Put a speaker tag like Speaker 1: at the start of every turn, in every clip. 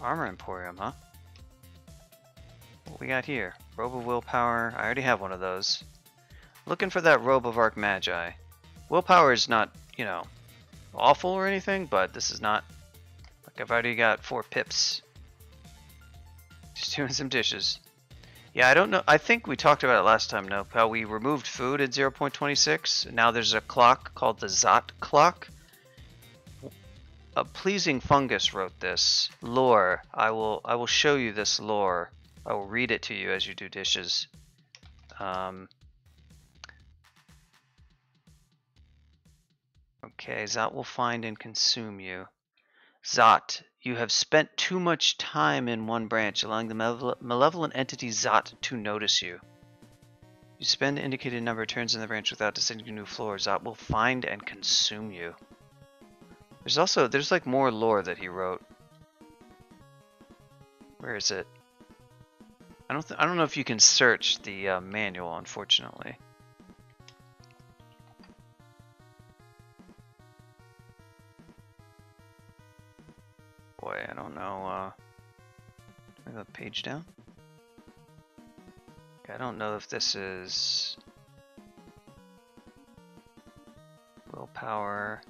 Speaker 1: Armor Emporium, huh? What we got here? Robe of Willpower. I already have one of those. Looking for that Robe of Arch Magi. Willpower is not, you know, awful or anything, but this is not... Like, I've already got 4 pips. Just doing some dishes. Yeah, I don't know. I think we talked about it last time, Nope, how we removed food at 0.26. Now there's a clock called the Zot clock. A pleasing fungus wrote this lore. I will show you this lore. I will read it to you as you do dishes. Okay, Zot will find and consume you. Zot, you have spent too much time in one branch, allowing the malevolent entity Zot to notice you. You spend the indicated number of turns in the branch without descending to a new floor. Zot will find and consume you. There's like more lore that he wrote. Where is it? I don't know if you can search the manual, unfortunately. Boy, I don't know. The page down. I don't know if this is willpower.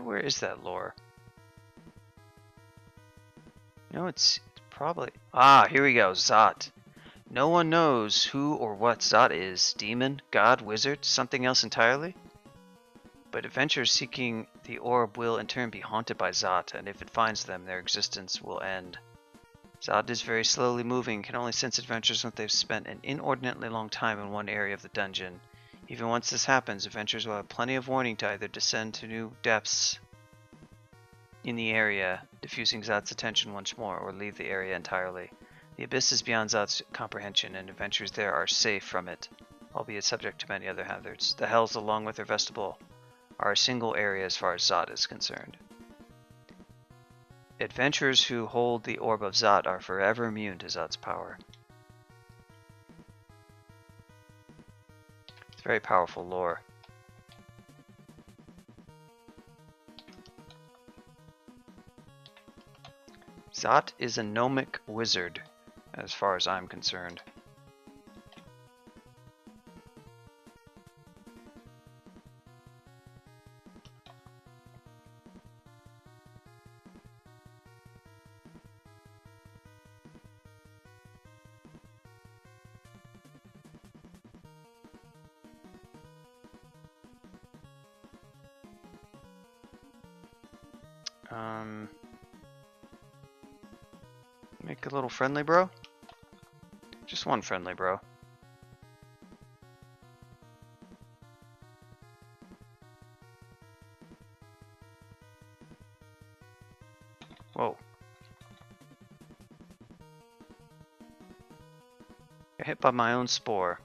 Speaker 1: Where is that lore? No, it's probably... Ah, here we go. Zot. No one knows who or what Zot is. Demon, god, wizard, something else entirely? But adventurers seeking the orb will in turn be haunted by Zot, and if it finds them, their existence will end. Zot is very slowly moving, can only sense adventurers when they've spent an inordinately long time in one area of the dungeon. Even once this happens, adventurers will have plenty of warning to either descend to new depths in the area, diffusing Zot's attention once more, or leave the area entirely. The abyss is beyond Zot's comprehension, and adventurers there are safe from it, albeit subject to many other hazards. The Hells, along with their vestibule, are a single area as far as Zot is concerned. Adventurers who hold the Orb of Zot are forever immune to Zot's power. It's very powerful lore. Zot is a gnomic wizard, as far as I'm concerned. Make a little friendly bro? Just one friendly bro. Whoa. Got hit by my own spore.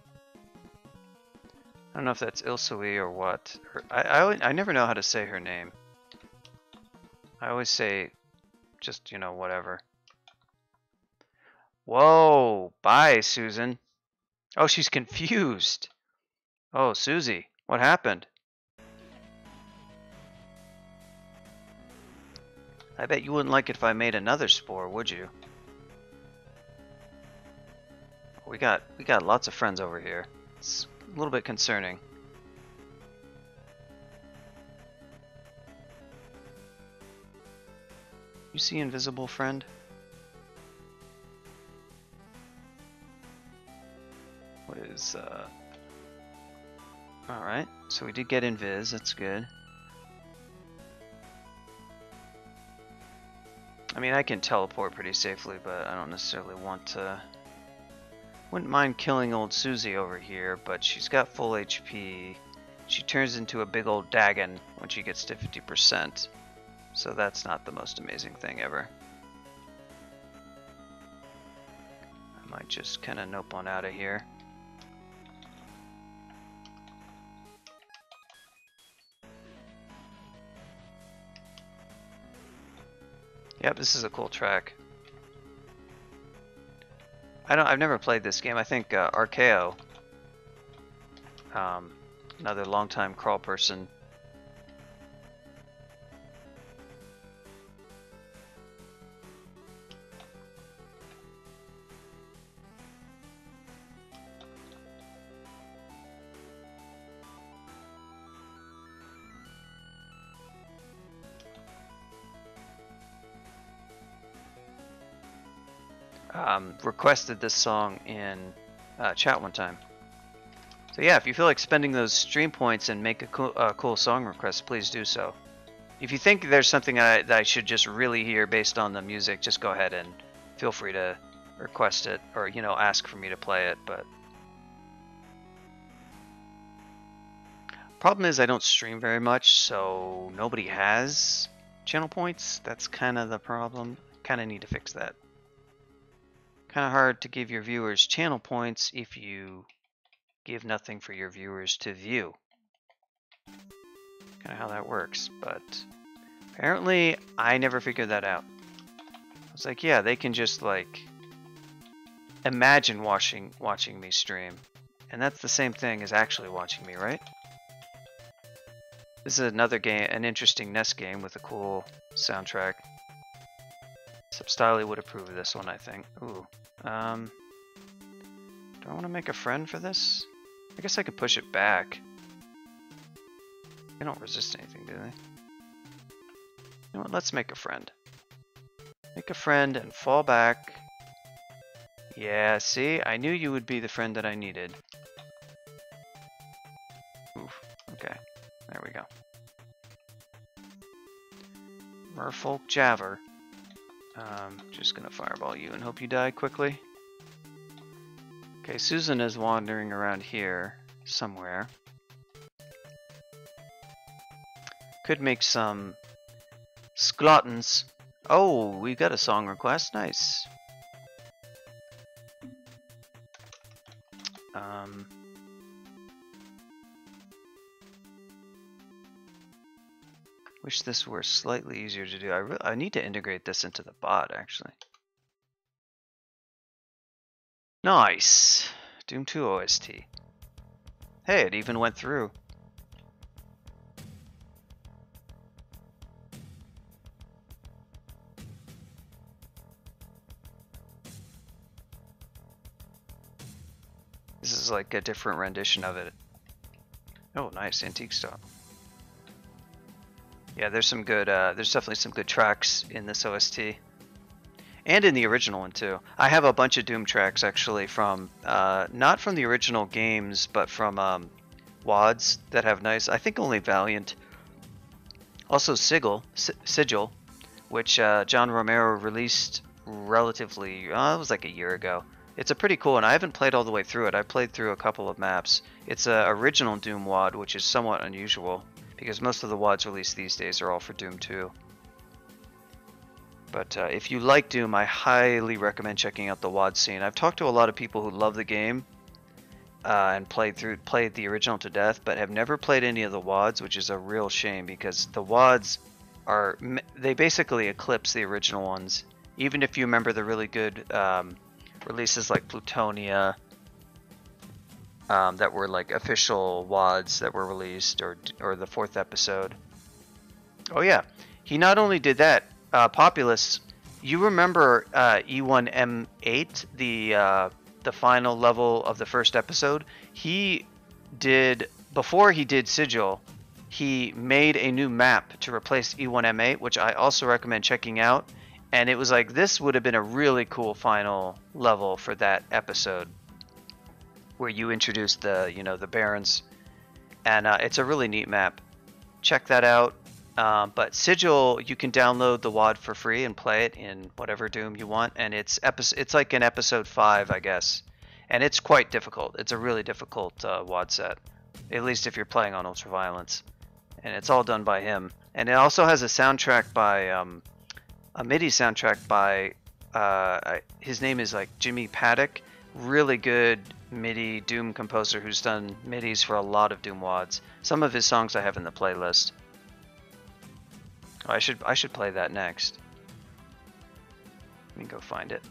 Speaker 1: I don't know if that's Ilsui or what. I never know how to say her name. I always say just, you know, whatever. Whoa, bye, Susan. Oh, she's confused. Oh, Susie, what happened? I bet you wouldn't like it if I made another spore, would you? We got lots of friends over here. It's a little bit concerning. You see invisible friend? What is alright, so we did get invis, that's good. I mean, I can teleport pretty safely, but I don't necessarily want to... Wouldn't mind killing old Susie over here, but she's got full HP. She turns into a big old Dagon when she gets to 50%. So that's not the most amazing thing ever. I might just kind of nope on out of here. Yep, this is a cool track. I've never played this game. I think Archaeo Another longtime crawl person. Requested this song in chat one time. So yeah, if you feel like spending those stream points and make a cool song request, please do so. If you think there's something that I should just really hear based on the music, just go ahead and feel free to request it, or ask for me to play it. But problem is I don't stream very much, so nobody has channel points. That's kind of the problem. Kind of need to fix that. Kind of hard to give your viewers channel points if you give nothing for your viewers to view. Kind of how that works, but apparently I never figured that out. I was like, yeah, they can just like imagine watching me stream, and that's the same thing as actually watching me, right? This is another game, an interesting NES game with a cool soundtrack. Substyly would approve of this one, I think. Ooh. Do I want to make a friend for this? I guess I could push it back. They don't resist anything, do they? You know what? Let's make a friend. Make a friend and fall back. Yeah, see? I knew you would be the friend that I needed. Oof. Okay. There we go. Merfolk Javer. Just gonna fireball you and hope you die quickly. Okay, Susan is wandering around here somewhere. Could make some sklottons. Oh, we got a song request. Nice. Wish this were slightly easier to do. I need to integrate this into the bot, actually. Nice. Doom 2 OST. Hey, it even went through. This is like a different rendition of it. Oh, nice. Antique style. Yeah, there's some good, there's definitely some good tracks in this OST. And in the original one, too. I have a bunch of Doom tracks, actually, from, not from the original games, but from, WADs that have nice, I think only Valiant. Also Sigil, which, John Romero released relatively, it was like a year ago. It's a pretty cool one. I haven't played all the way through it. I played through a couple of maps. It's a original Doom WAD, which is somewhat unusual, because most of the WADs released these days are all for Doom 2. But if you like Doom, I highly recommend checking out the WAD scene. I've talked to a lot of people who love the game and played the original to death, but have never played any of the WADs, which is a real shame, because the WADs they basically eclipse the original ones. Even if you remember the really good releases like Plutonia, that were like official WADs that were released, or the 4th episode. Oh yeah, he not only did that, Populous, you remember E1M8, the final level of the 1st episode? He did, before he did Sigil, he made a new map to replace E1M8, which I also recommend checking out. And it was like, this would have been a really cool final level for that episode, where you introduce the, the Barons, and it's a really neat map. Check that out. But Sigil, you can download the WAD for free and play it in whatever Doom you want, and it's like in episode 5, I guess, and it's quite difficult. It's a really difficult WAD set, at least if you're playing on Ultraviolence, and it's all done by him. And it also has a soundtrack by a MIDI soundtrack by his name is like Jimmy Paddock, really good MIDI Doom composer who's done MIDIs for a lot of Doom WADs. Some of his songs I have in the playlist. Oh, I should play that next. Let me go find it.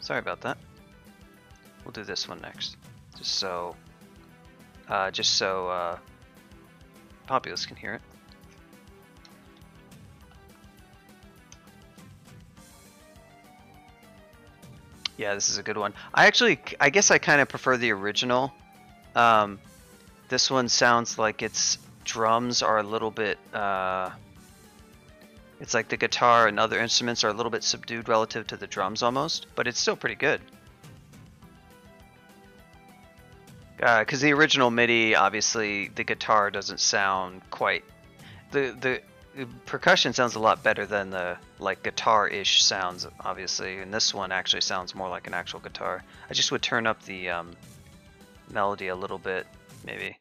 Speaker 1: Sorry about that. We'll do this one next, just so Populous can hear it. Yeah, this is a good one. I guess I kind of prefer the original. This one sounds like its drums are a little bit, it's like the guitar and other instruments are a little bit subdued relative to the drums almost, but it's still pretty good. Because the original MIDI, obviously, the guitar doesn't sound quite... The percussion sounds a lot better than the like guitar-ish sounds, obviously, and this one actually sounds more like an actual guitar. I just would turn up the melody a little bit, maybe.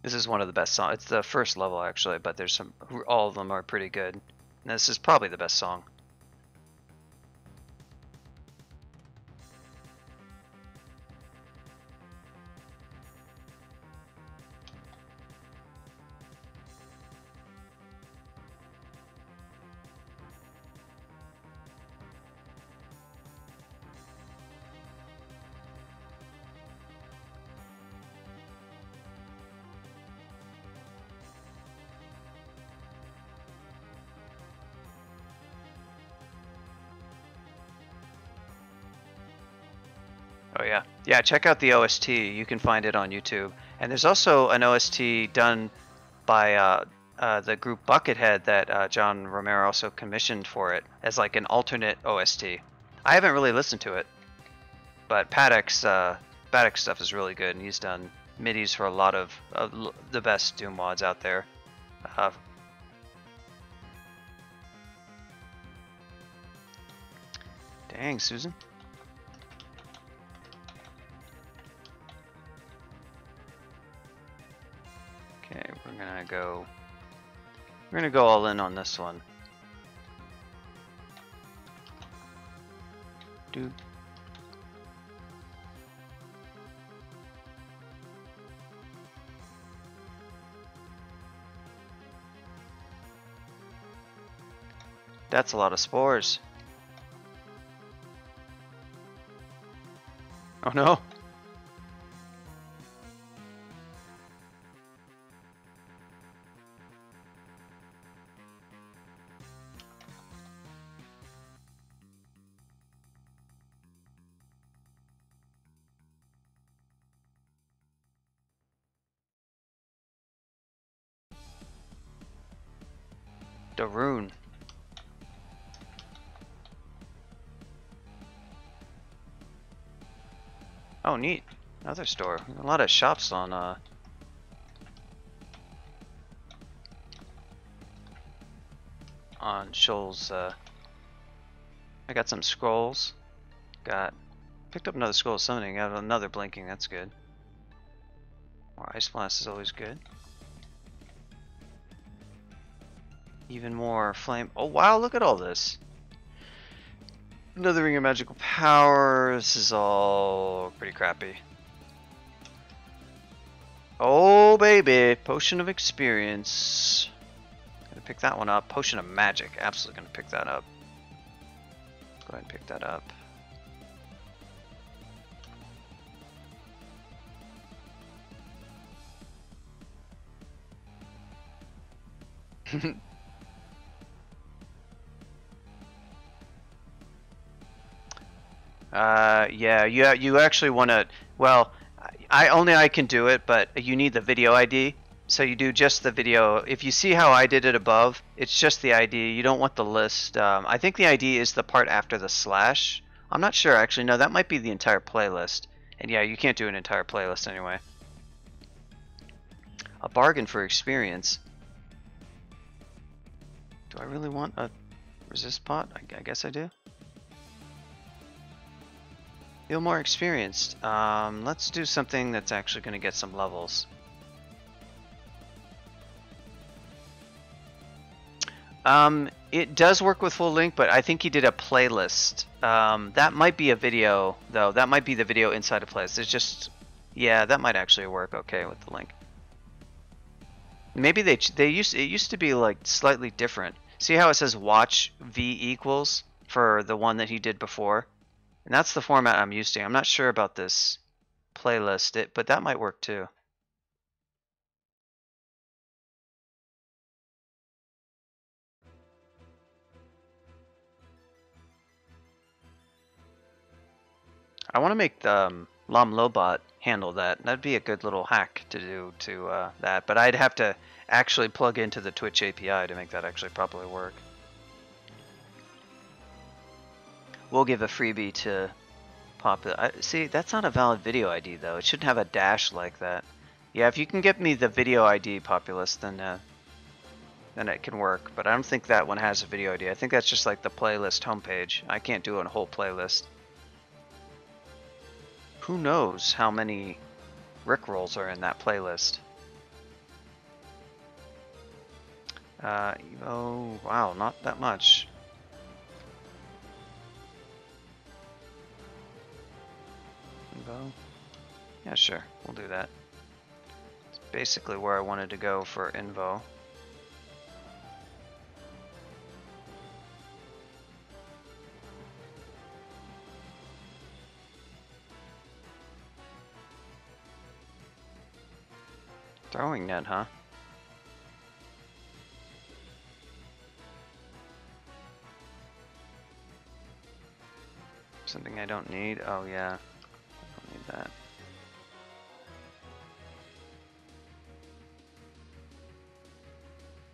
Speaker 1: This is one of the best songs. It's the first level, actually, but there's some... all of them are pretty good. And this is probably the best song. Oh yeah, yeah. Check out the OST. You can find it on YouTube. And there's also an OST done by the group Buckethead that John Romero also commissioned for it as like an alternate OST. I haven't really listened to it, but Paddock's stuff is really good, and he's done MIDIs for a lot of the best Doom mods out there. Dang, Susan. Okay, we're gonna go all in on this one. Dude. That's a lot of spores. Oh no. Darun. Oh, neat. Another store. A lot of shops on Shoals. I got some scrolls. Picked up another scroll of summoning. Got another blinking. That's good. More ice blast is always good. Even more flame. Oh wow! Look at all this. Another ring of magical power. This is all pretty crappy. Oh baby, potion of experience. Gonna pick that one up. Potion of magic. Absolutely gonna pick that up. Go ahead and pick that up. Yeah, you actually want to, well, I can do it, but you need the video ID. So you do just the video. If you see how I did it above, it's just the ID. You don't want the list. I think the ID is the part after the slash. I'm not sure, actually. No, that might be the entire playlist. And yeah, you can't do an entire playlist anyway. A bargain for experience. Do I really want a resist pot? I guess I do. Feel more experienced. Let's do something that's actually going to get some levels. It does work with full link, but I think he did a playlist. That might be a video, though. That might be the video inside a playlist. It's just, yeah, that might actually work okay with the link. Maybe it used to be like slightly different. See how it says watch V equals for the one that he did before? And that's the format I'm used to. I'm not sure about this playlist, but that might work too. I want to make the Lam Lobot handle that. That'd be a good little hack to do to that, but I'd have to actually plug into the Twitch API to make that actually properly work. We'll give a freebie to see, that's not a valid video ID though. It shouldn't have a dash like that. Yeah, if you can get me the video ID, Populous, then it can work. But I don't think that one has a video ID. I think that's just like the playlist homepage. I can't do a whole playlist. Who knows how many Rickrolls are in that playlist? Oh, wow, not that much. Invo? Yeah, sure, we'll do that. It's basically where I wanted to go for Invo. Throwing net, huh? Something I don't need? Oh yeah, I don't need that.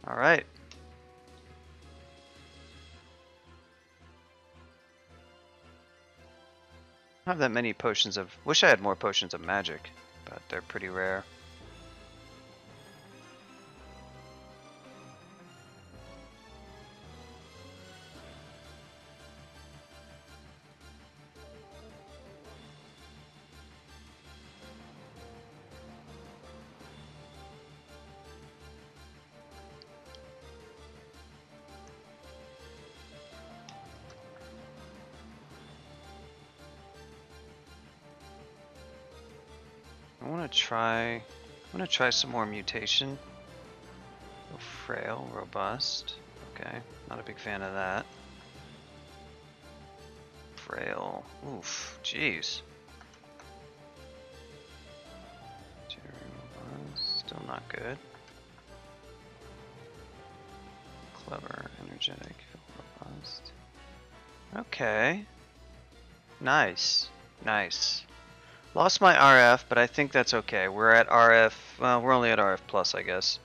Speaker 1: All right. I don't have that many potions of... Wish I had more potions of magic, but they're pretty rare. I want to try some more mutation. Go frail, robust. Okay, not a big fan of that. Frail. Oof, jeez. Still not good. Clever, energetic, robust. Okay. Nice. Nice. Lost my RF, but I think that's okay. We're at RF, well, we're only at RF plus, I guess.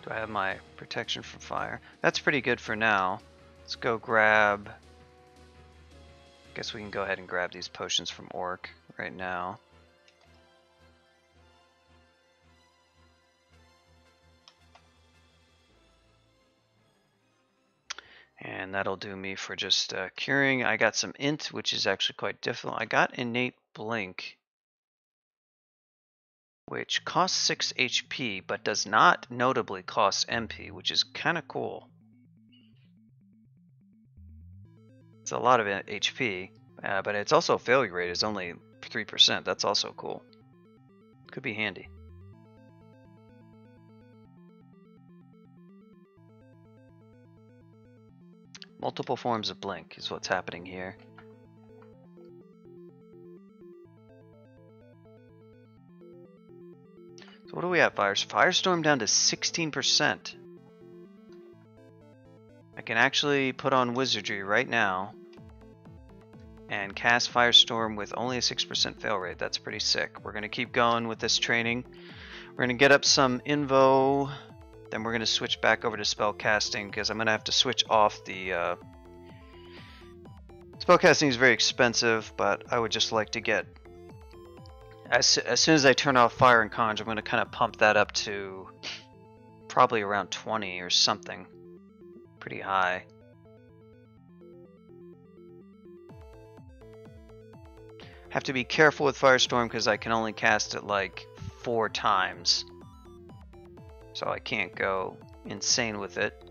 Speaker 1: Do I have my protection from fire? That's pretty good for now. Let's go grab... Guess we can go ahead and grab these potions from Orc right now. And that'll do me for just curing. I got some int, which is actually quite difficult. I got innate blink, which costs 6 HP, but does not notably cost MP, which is kind of cool. It's a lot of HP, but it's also failure rate is only 3%. That's also cool. Could be handy. Multiple forms of blink is what's happening here. So what do we have? Firestorm down to 16%. I can actually put on Wizardry right now and cast Firestorm with only a 6% fail rate. That's pretty sick. We're going to keep going with this training. We're going to get up some Invo. Then we're going to switch back over to spellcasting because I'm going to have to switch off the... Spellcasting is very expensive, but I would just like to get... As soon as I turn off Fire and Conjure, I'm going to kind of pump that up to probably around 20 or something. Pretty high. Have to be careful with Firestorm because I can only cast it like 4 times. So I can't go insane with it.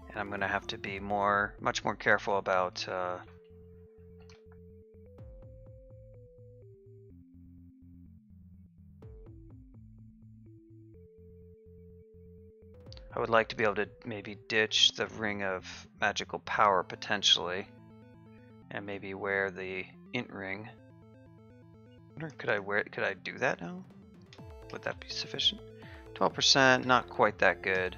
Speaker 1: And And I'm gonna have to be much more careful about I would like to be able to maybe ditch the ring of magical power potentially, and maybe wear the int ring. I wonder, could I do that now? Would that be sufficient? 12%, not quite that good.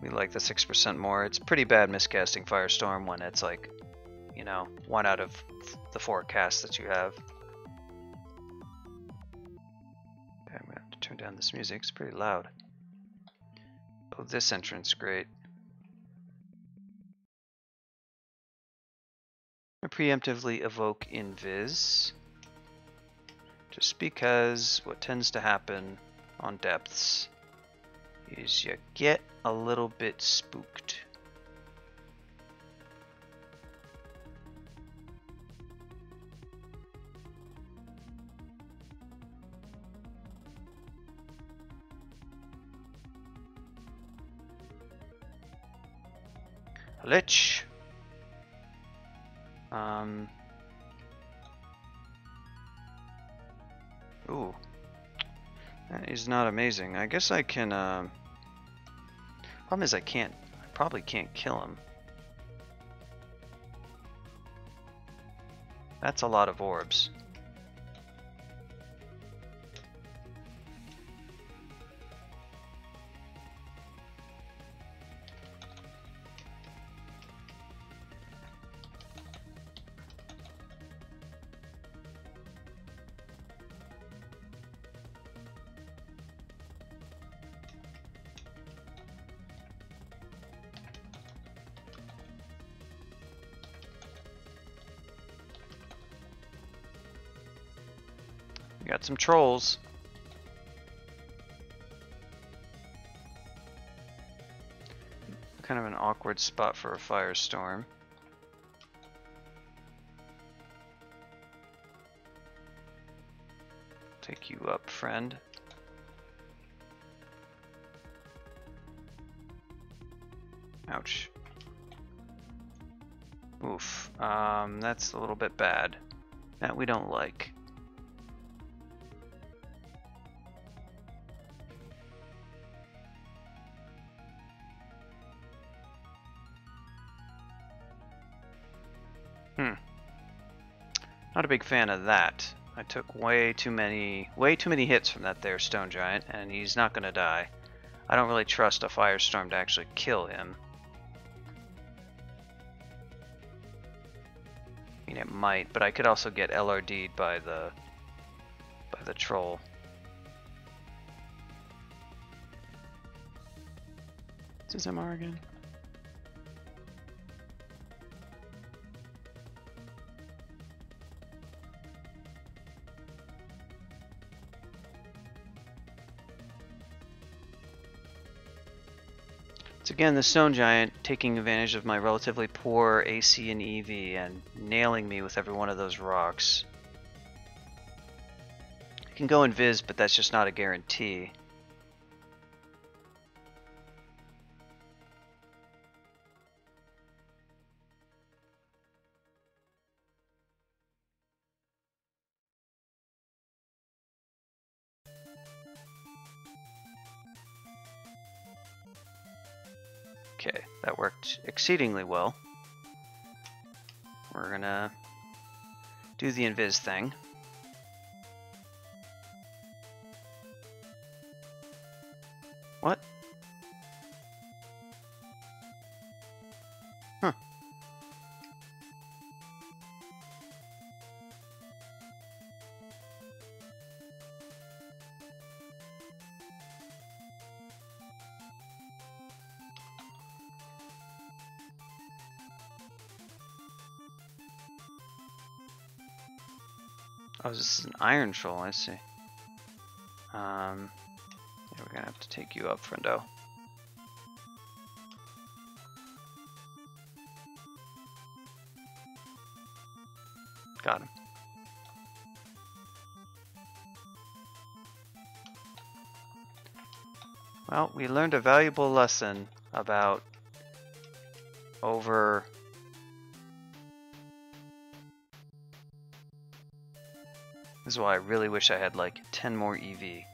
Speaker 1: We like the 6% more. It's pretty bad miscasting Firestorm when it's like, you know, 1 out of the 4 casts that you have. Okay, I'm gonna have to turn down this music, it's pretty loud. Oh, this entrance, great. I preemptively evoke Invis, just because what tends to happen on depths is you get a little bit spooked. A lich. Ooh. That is not amazing. I guess I can, problem is I probably can't kill him. That's a lot of orbs. We got some trolls. Kind of an awkward spot for a firestorm. Take you up, friend. Ouch. Oof. That's a little bit bad. That we don't like. Not a big fan of that. I took way too many hits from that there stone giant, and he's not gonna die. I don't really trust a firestorm to actually kill him. I mean, it might, but I could also get LRD'd by the troll. Is this MR again? It's again the stone giant taking advantage of my relatively poor AC and EV and nailing me with every one of those rocks. I can go invis, but that's just not a guarantee. Okay, that worked exceedingly well. We're gonna do the invis thing. What? Huh. Oh, this is an iron troll, I see. Yeah, we're gonna have to take you up, friendo. Got him. Well, we learned a valuable lesson about over... This is why I really wish I had like 10 more EV.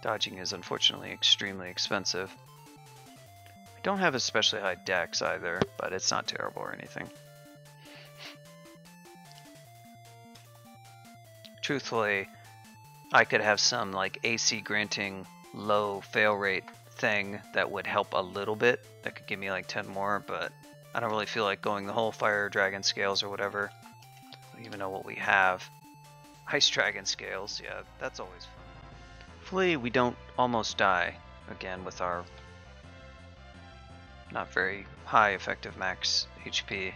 Speaker 1: Dodging is unfortunately extremely expensive. I don't have especially high dex either, but it's not terrible or anything. Truthfully, I could have some like AC granting low fail rate thing that would help a little bit. That could give me like 10 more, but I don't really feel like going the whole fire dragon scales or whatever. I don't even know what we have. Ice dragon scales, yeah, that's always fun. Hopefully we don't almost die again with our not very high effective max HP.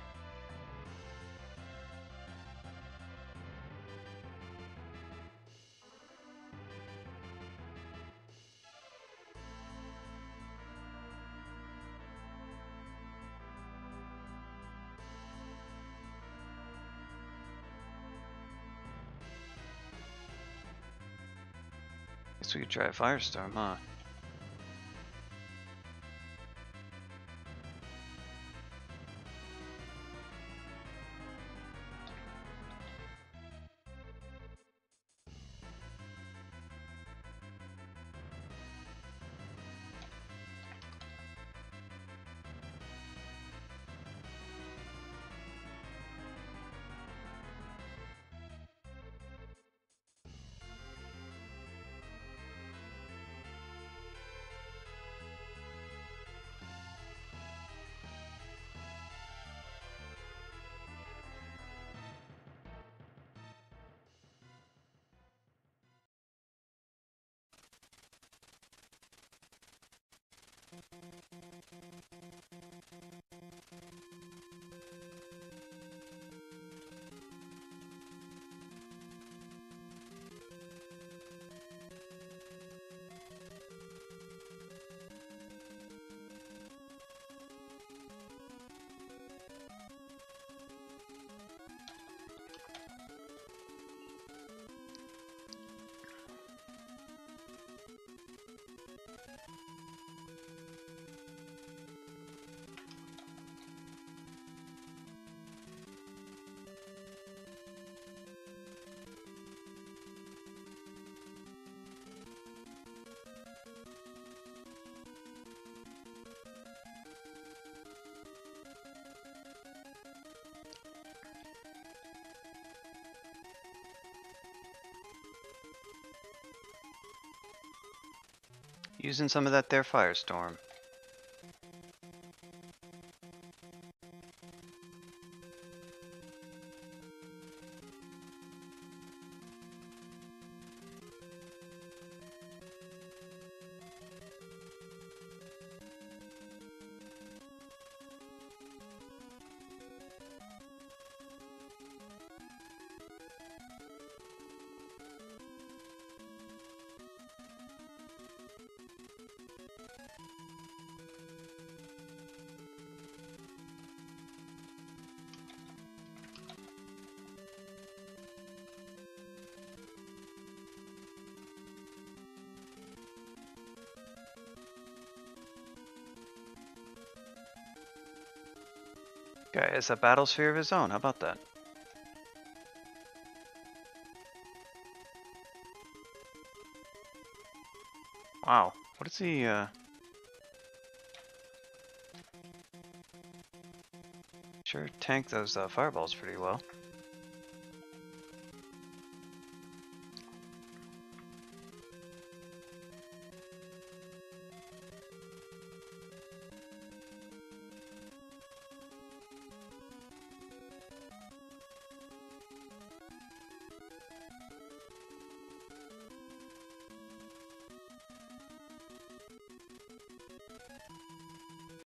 Speaker 1: Guess we could try a firestorm, huh? Using some of that there firestorm. Guy has a battle sphere of his own. How about that? Wow. What is he, Sure tank those fireballs pretty well.